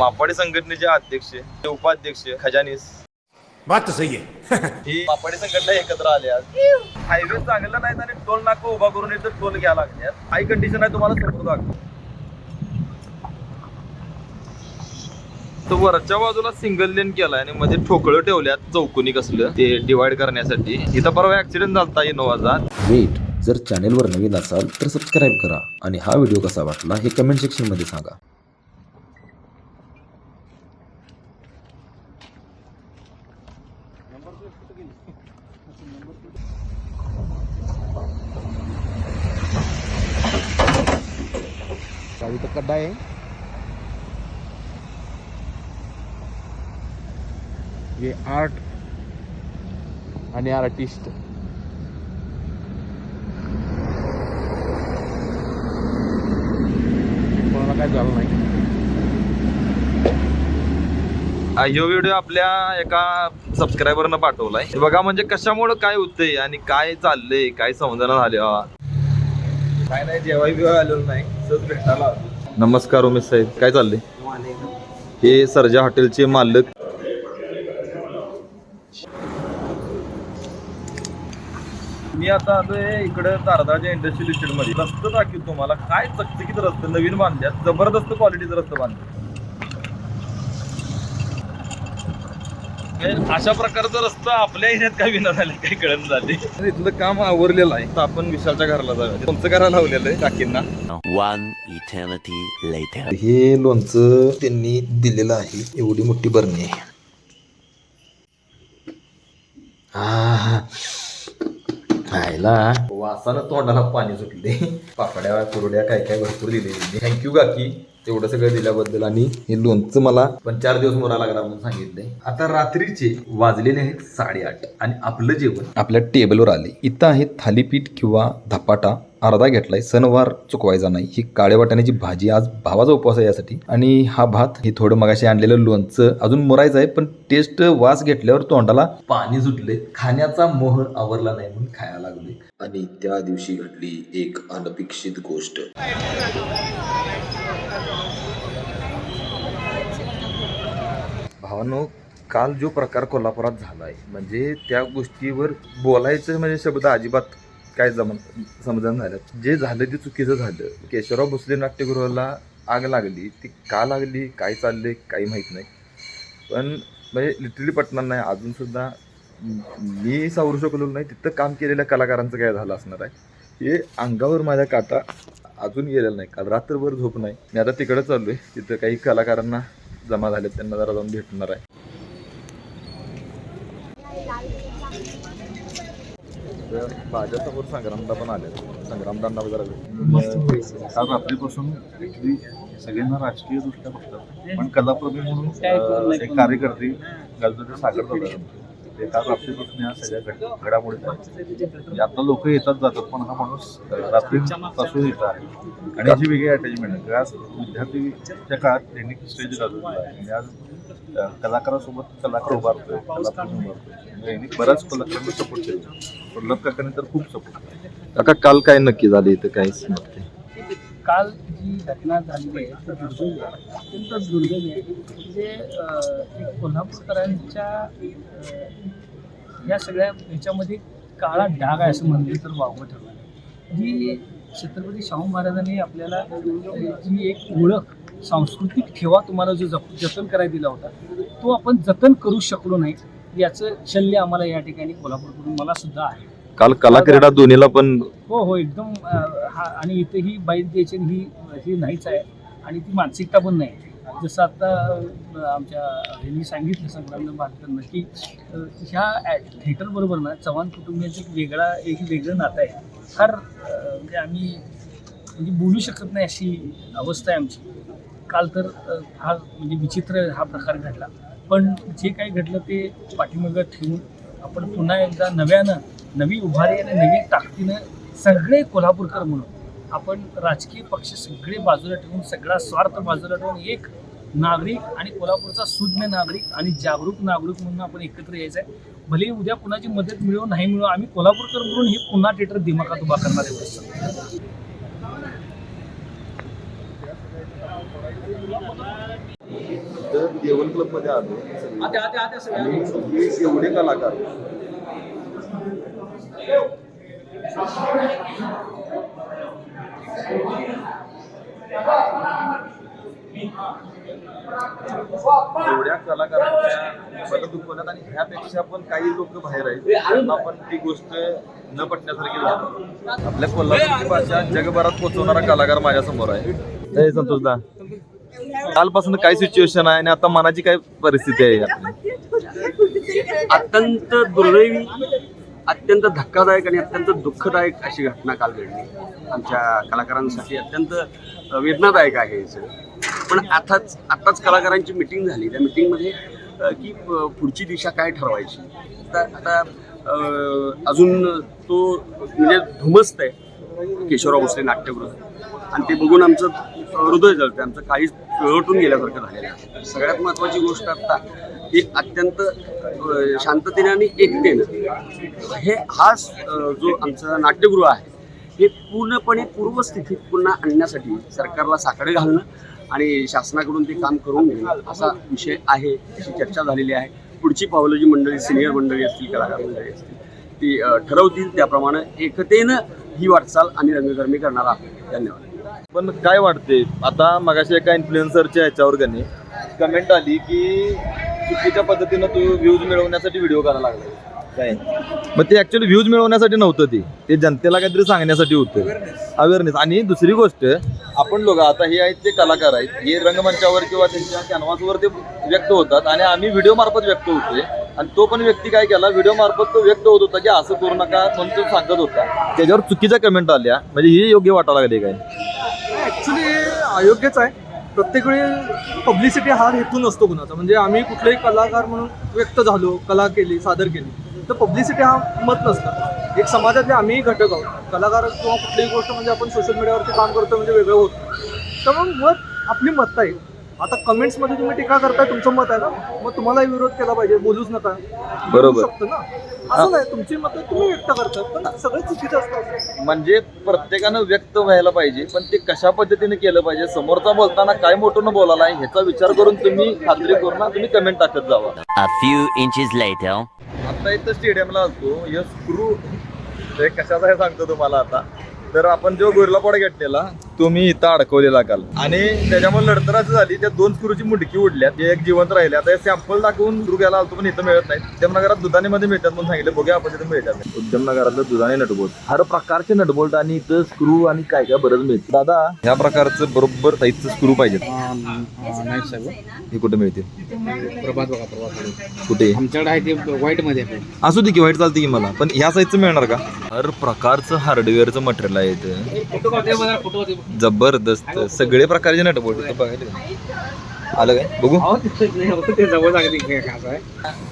मापाडी संघटनेचे अध्यक्ष, उपाध्यक्ष, खजानीस, बात तो सही है. ही मापाडी संघटना एकत्र आले आज. हायवे चांगला नाही आणि टोल नाका उभा करून इथं टोल घ्यायला लागल्यात. हाय कंडिशन आहे, तुम्हाला समोर दाखव. तर वरच्या बाजूला सिंगल लेन केलाय आणि मध्ये ठोकळं ठेवल्यात चौकोनी कसलं ते डिवाइड करण्यासाठी. इथं परवा ऍक्सिडेंट झालता इनोवाचा. वेट, जर चॅनेलवर नवीन असाल तर सबस्क्राईब करा आणि हा व्हिडिओ कसा वाटला हे कमेंट सेक्शनमध्ये सांगा. गाड़ी तो कड्डा है. ये आर्ट आणि आर्टिस्ट. कोणाला काय झालं नाही. ह्यो व्हिडिओ आपल्या एका सबस्क्रायबरनं पाठवलाय. हे बघा म्हणजे कशामुळे काय होतंय आणि काय चाललंय, काय समजना झालं. काय नाही, जेवाय बिवाय आलेलो नाही, सहज भेटायला आलो. नमस्कार उमेश साहेब, काय चाललंय? हे सर्जा हॉटेलचे मालक. मी आता आलोय इकडे तारदाळच्या इंडस्ट्रियल इस्टेट मध्ये. रस्ते दाखवतो तुम्हाला, काय चकचकीत रस्ते नवीन बांधल्यात, जबरदस्त क्वालिटीचे रस्ते बांधले. अशा प्रकारचा रस्ता आपल्या एरियात काय विना झालं काही कळत झाले. इथलं काम आवरलेलं आहे. तर आपण विशालच्या घराला जाऊया. तुमचं घराला लावलेलं आहे काकींना. One eternity later. हे लोणचं त्यांनी दिलेलं आहे. एवढी मोठी बरणी आहे. खायला वासानं तोंडाला पाणी सुटले. पापड्या कुरड्या काय काय भरपूर दिलेली. थँक्यू काकी तेवढं सगळं दिल्याबद्दल. आणि हे लोणचं मला पण 4 दिवस मोरा लागणार म्हणून सांगितलंय. आता रात्रीचे वाजलेले आहेत 8:30 आणि आपलं जेवण आपल्या टेबलवर आले. इथं आहे थालीपीठ किंवा धपाटा अर्धा घेतलाय. सणवार चुकवायचा नाही. ही काळ्या वाटाण्याची भाजी, आज भावाचा उपवास आहे यासाठी. आणि हा भात, हे थोडं मगाशी आणलेलं लोणचं अजून मुरायचं आहे, पण टेस्ट वास घेतल्यावर तोंडाला पाणी सुटले. खाण्याचा मोह आवरला नाही म्हणून खायला लागले. आणि त्या दिवशी घडली एक अनपेक्षित गोष्ट. भावानो, काल जो प्रकार कोल्हापुरात झालाय म्हणजे त्या गोष्टीवर बोलायचं म्हणजे शब्द अजिबात काय समजून झालं. जे झालं ते चुकीचं झालं. केशवराव भोसले नाट्यगृहाला आग लागली, ती का लागली, काय चाललंय काही माहीत नाही. पण म्हणजे लिटरली पटणार नाही. अजूनसुद्धा मी सावरू शकलो नाही. तिथं काम केलेल्या कलाकारांचं काय झालं असणार आहे हे अंगावर माझ्या काटा अजून गेलेला नाही. काल रात्रभर झोप नाही. मी आता तिकडं चाललो आहे. तिथं काही कलाकारांना जमा झाले, त्यांना जरा जाऊन भेटणार आहे. माझ्यासमोर संग्रामदा पण आले. संग्रामदांना जरा काल रात्रीपासून ॲक्च्युली सगळ्यांना राजकीय दृष्ट्या बघतात, पण कलाप्रेमी म्हणून एक कार्यकर्ते गलजोटे सागर दादा ते काल रात्रीपासून या सगळ्या घडामोडी आहेत. आता लोक येतात जातात, पण हा माणूस रात्रीपासून येत आहे. आणि याची वेगळी अटॅचमेंट आहे. आज विद्यार्थीच्या काळात त्यांनी स्टेज गाजवलेला आहे. म्हणजे आज कलाकारासोबत कलाकार उभारतोय, कलाप्रेमी उभारतोय. यांनी बऱ्याच कलाकारांना सपोर्ट केला. प्रल्हाद काकांनी तर खूप सपोर्ट केला. काका काल काय नक्की झालं इथं काहीच नव्हते. काल जी घटना झाली आहे ती दुर्दैवी आहे, अत्यंत दुर्दैवी आहे. म्हणजे कोल्हापूरकरांच्या या सगळ्या ह्याच्यामध्ये काळा डाग आहे असं म्हणलं तर वावगं ठरलं. जी छत्रपती शाहू महाराजांनी आपल्याला जी एक ओळख, सांस्कृतिक ठेवा तुम्हाला जो जतन करायला दिला होता, तो आपण जतन करू शकलो नाही. याचं शल्य आम्हाला या ठिकाणी कोल्हापूरकडून मला सुद्धा आहे. काल कला क्रीडा दोन्हीला पण हो एकदम हा. आणि इथं ही बाईट द्यायची ही नाहीच आहे आणि ती मानसिकता पण नाही. जसं आता आमच्या ह्यांनी सांगितलं संग्राम भारतांना की ह्या थिएटरबरोबर ना चव्हाण कुटुंबियांचं एक वेगळं नातं आहे. फार म्हणजे आम्ही म्हणजे बोलू शकत नाही अशी अवस्था आहे आमची. काल तर हा म्हणजे विचित्र हा प्रकार घडला. पण जे काही घडलं ते पाठीमागं ठेवून आपण पुन्हा एकदा नवी उभारी आणि नवी ताकदीनं सगळे कोल्हापूरकर म्हणून आपण राजकीय पक्ष सगळे बाजूला ठेवून, सगळा स्वार्थ बाजूला ठेवून एक नागरिक आणि कोल्हापूरचा सुज्ञ नागरिक आणि जागरूक नागरिक म्हणून आपण एकत्र यायचं आहे. भले उद्या कुणाची मदत मिळो नाही मिळो, आम्ही कोल्हापूरकर म्हणून हे पुन्हा थिएटर दिमागात उभा करणार आहे. तर देवल क्लब मध्ये आलो आणि हे एवढे कलाकार एवढ्या कलाकारांच्या मला दुखवण्यात आणि ह्यापेक्षा पण काही लोक बाहेर आहेत त्यांना पण ती गोष्ट न पटण्यासारखी झाली. आपल्या कोल्हापूरची भाषा जगभरात पोहोचवणारा कलाकार माझ्या समोर आहे. हे संतोषदा, कालपासून काय सिच्युएशन आहे आणि आता मनाची काय परिस्थिती आहे आपली? अत्यंत दुर्दैवी, अत्यंत धक्कादायक आणि अत्यंत दुःखदायक अशी घटना काल घडली. आमच्या कलाकारांसाठी अत्यंत वेदनादायक आहे हे सगळं. पण आताच कलाकारांची मिटिंग झाली. त्या मिटिंगमध्ये की पुढची दिशा काय ठरवायची, आता अजून तो म्हणजे धुमस्त आहे केशवराव भोसले नाट्यगृह आणि ते बघून आमचं हृदय जळतं, आमचं काहीच पिळवटून गेल्यासारखं झालेलं आहे. सगळ्यात महत्त्वाची गोष्ट आता ही अत्यंत शांततेने आणि एकतेनं हा जो आमचं नाट्यगृह आहे हे पूर्णपणे पूर्वस्थितीत पुन्हा आणण्यासाठी सरकारला साकडे घालणं आणि शासनाकडून ते काम करून घेणं असा विषय आहे. अशी चर्चा झालेली आहे. पुढची पावलं जी मंडळी, सिनियर मंडळी असतील, कलाकार मंडळी असतील, ती ठरवतील. त्याप्रमाणे एकतेनं ही वाटचाल आम्ही रंगकर्मी करणार आहोत. धन्यवाद. पण काय वाटते आता मगाशी एका इन्फ्लुएन्सरच्या ह्याच्यावर त्यांनी कमेंट आली की चुकीच्या पद्धतीनं तू व्ह्यूज मिळवण्यासाठी व्हिडिओ करायला लागला काय. मग ते ऍक्च्युअली व्ह्यूज मिळवण्यासाठी नव्हतं, ते जनतेला काहीतरी सांगण्यासाठी होतं, अवेअरनेस. आणि दुसरी गोष्ट, आपण लोक आता हे आहेत ते कलाकार आहेत, हे रंगमंचावर किंवा त्यांच्या कॅनव्हासवर ते व्यक्त होतात आणि आम्ही व्हिडिओ मार्फत व्यक्त होतोय. आणि तो पण व्यक्ती काय केला, व्हिडिओ मार्फत तो व्यक्त होत होता की असं करू नका म्हणून तो सांगत होता. त्याच्यावर चुकीच्या कमेंट आल्या, म्हणजे ही योग्य वाटायला लागली काय? ॲक्च्युली अयोग्यच आहे. प्रत्येक वेळी पब्लिसिटी हा हेतू नसतो कुणाचा. म्हणजे आम्ही कुठलेही कलाकार म्हणून व्यक्त झालो, कला केली, सादर केली, तर पब्लिसिटी हा मत नसतं. एक समाजातले आम्हीही घटक आहोत. कलाकार किंवा कुठलीही गोष्ट म्हणजे आपण सोशल मीडियावरती काम करतो म्हणजे वेगळं होतं. तर मग मत आपली मत आहे. आता कमेंट्समध्ये तुम्ही टीका करताय, तुमचं मत आहे ना, मग तुम्हालाही विरोध केला पाहिजे, बोलूच नका, बरोबर शकतो ना. असं नाही, तुमची मतं तुम्ही व्यक्त करता, पण सगळं चुकीचं असतं. म्हणजे प्रत्येकानं व्यक्त व्हायला पाहिजे, पण ते कशा पद्धतीने केलं पाहिजे, समोरचा बोलताना काय मोठं बोलायला आहे ह्याचा विचार करून तुम्ही खात्री करून तुम्ही कमेंट टाकत जावा. A few inches later. आता इथं स्टेडियमला असतो, हे स्क्रू हे कशाचा आहे सांगतो तुम्हाला. आता तर आपण जो गोरिल्ला घेतलेला तो मी इथं अडकवलेला काल, आणि त्याच्यामुळे लढतराची झाली. त्या 2 स्क्रूची मुडकी उडल्या, ते एक जिवंत राहिले. आता हे सॅम्पल दाखवून स्क्रू घ्यायला आलतो, पण इथं मिळत नाही. उद्यमनगरात दुधानेमध्ये मिळतात म्हणून सांगितलं, बघूया आपण तिथे मिळतात. उद्यमनगरातलं दुधाने नटबोल्ट, हर प्रकारचे नटबोल्ट आणि इथं स्क्रू आणि काय काय बरंच मिळतं. दादा ह्या प्रकारचं बरोबर साईजचं स्क्रू पाहिजे. नाही साहेब, हे कुठे मिळते? प्रभात बघा, प्रभात कुठे? आमच्याकडे आहे ते व्हाईटमध्ये आहे. असू दे की व्हाईट चालते की मला, पण ह्या साईजचं मिळणार का? हर प्रकारचं हार्डवेअरचं मटेरियल आहे इथं, जबरदस्त. सगळे प्रकारचे नटबोल्ट इथं बघायला आलं काय बघू. ते जवळ सांगते कसं आहे.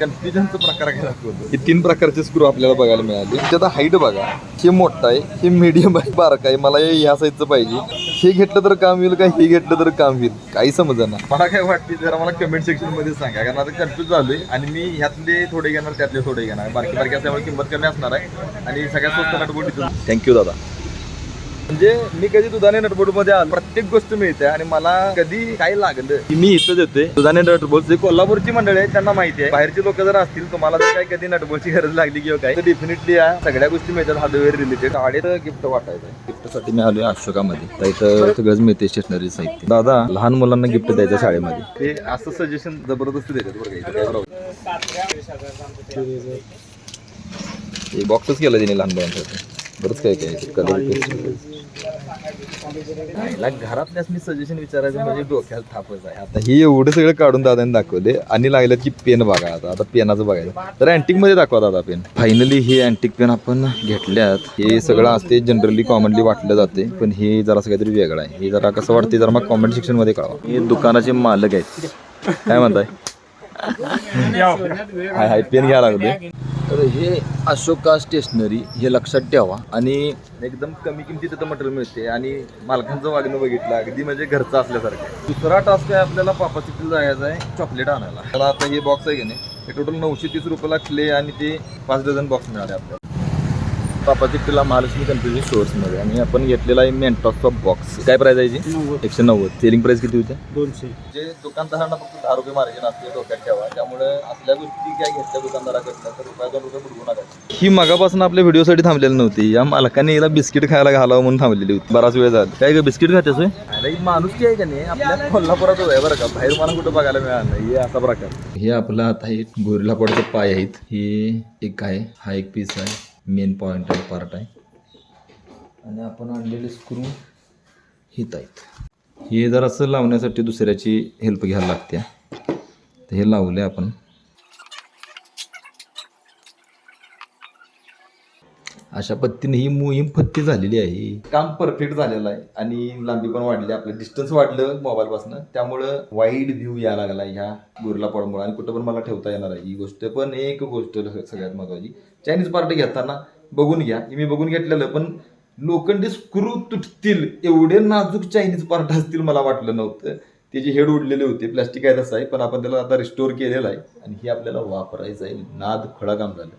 कन्फ्युजनचा प्रकार काय दाखवतो. हे 3 प्रकारचे स्क्रू आपल्याला बघायला मिळाले. त्याचा हाईट बघा, हे मोठा आहे, हे मीडियम आहे, बारका आहे. मला ह्या साईजचं पाहिजे. हे घेतलं तर काम होईल का, हे घेतलं तर काम होईल, काही समजा ना. मला काय वाटते जरा मला कमेंट सेक्शन मध्ये सांगा, कारण आता कन्फ्युज झालोय. आणि मी ह्यातले थोडे घेणार, त्यातले थोडे घेणार. बारकी असल्यामुळे किंमत कमी असणार आहे आणि सगळ्यात स्वस्त नटबोल्ट. थँक्यू दादा. म्हणजे मी कधी दुधाने नटबोल्ट मध्ये आलो, प्रत्येक गोष्ट मिळते आणि मला कधी काय लागलं की मी इथं देतोय. दुधाने नटबोल्ट कोल्हापूरची मंडळी आहे, त्यांना माहिती आहे. बाहेरची लोक जर असतील, तुम्हाला जर काय कधी नटबोल्टची गरज लागली किंवा काय, तर डेफिनेटली या सगळ्या गोष्टी मिळतात हार्डवेअर रिलेटेड. गाडीत गिफ्ट वाटायचं, गिफ्टसाठी मी आलोय अशोकामध्ये. तर इथं सगळंच मिळते स्टेशनरी साहित्य. दादा लहान मुलांना गिफ्ट द्यायचं शाळेमध्ये, ते असं सजेशन जबरदस्त देतात बरं का. हे बॉक्सच केलं तिने लहान मुलांसाठी, बरंच काय काय कलर. घरातल्याच मी सजेशन विचारायचं म्हणजे डोक्याला थापच आहे. आता हे एवढं सगळं काढून दादाने दाखवले आणि लागलं की पेन बघा. आता पेनाचं बघायचं तर अँटिक मध्ये दाखवा दादा पेन. फायनली हे अँटिक पेन आपण घेतल्यात. हे सगळं असते जनरली कॉमनली वाटलं जाते, पण हे जरा काहीतरी वेगळं आहे. हे जरा कसं वाटते जरा मग कॉमेंट सेक्शन मध्ये कळवा. हे दुकानाचे मालक आहेत, काय म्हणताय? हाय हाय पेन घ्यायला लागते. तर हे अशोका स्टेशनरी हे लक्षात ठेवा. आणि एकदम कमी किमतीत तिथं मटेरियल मिळते आणि मालकांचं वागणं बघितलं अगदी म्हणजे घरचं असल्यासारखं. दुसरा टास्क आहे आपल्याला पापा सिटीला जायचं आहे चॉकलेट आणायला. त्याला आता हे बॉक्स आहे की नाही, हे टोटल 930 रुपयाला क्ले आणि ते 5 डझन बॉक्स मिळाले आपल्याला. बापा चिट्टीला महालक्ष्मी कन्फ्युजन स्टोअर्समध्ये आणि आपण घेतलेला आहे मेंटॉसचा बॉक्स. काय प्राइस आहे याची? 190. सेलिंग प्राइस किती होते? 200. जे दुकानदारांना फक्त 10 रुपये मार्जिन असते डोक्यात ठेवा. त्यामुळे असल्या गोष्टी काय घेतल्या दुकानदाराकडनं तर रुपया 2 रुपये बुडवू नका. ही मगापासून आपल्या व्हिडिओसाठी थांबलेली नव्हती. या मालकाने याला बिस्किट खायला घालावं म्हणून थांबलेली होती. बराच वेळ झाला. काय ग बिस्किट खातेस होय? अरे माणूस की आहे का नाही आपल्या कोल्हापुरात आहे बरं का, बाहेर मला कुठं बघायला मिळालं नाही. हे असा प्रकार. हे आपला आता हे गोरिला पडचे पाय आहेत. हे एक आहे, हा एक पीस आहे, मेन पॉईंट आहे, पार्ट आहे. आणि आपण आणलेले स्क्रू हित आहेत. हे जर असं लावण्यासाठी दुसऱ्याची हेल्प घ्यायला लागते. तर हे लावले आपण. अशा पद्धतीने ही मोहीम फत्ती झालेली आहे. काम परफेक्ट झालेलं आहे आणि लांबी पण वाढली, आपलं डिस्टन्स वाढलं मोबाईलपासून. त्यामुळं वाईड व्ह्यू यायला लागला ह्या गोरिला पॉडमुळे आणि कुठं पण मला ठेवता येणार आहे. ही गोष्ट पण एक गोष्ट सगळ्यात महत्त्वाची, चायनीज पार्ट घेताना बघून घ्या. मी बघून घेतलेलं, पण लोखंडी स्क्रू तुटतील एवढे नाजूक चायनीज पार्ट असतील मला वाटलं नव्हतं. त्याचे हेड उडलेले होते. प्लास्टिक आहे तसं आहे, पण आपण त्याला आता रिस्टोअर केलेलं आहे आणि हे आपल्याला वापरायचं आहे. नाद खडा काम झालं.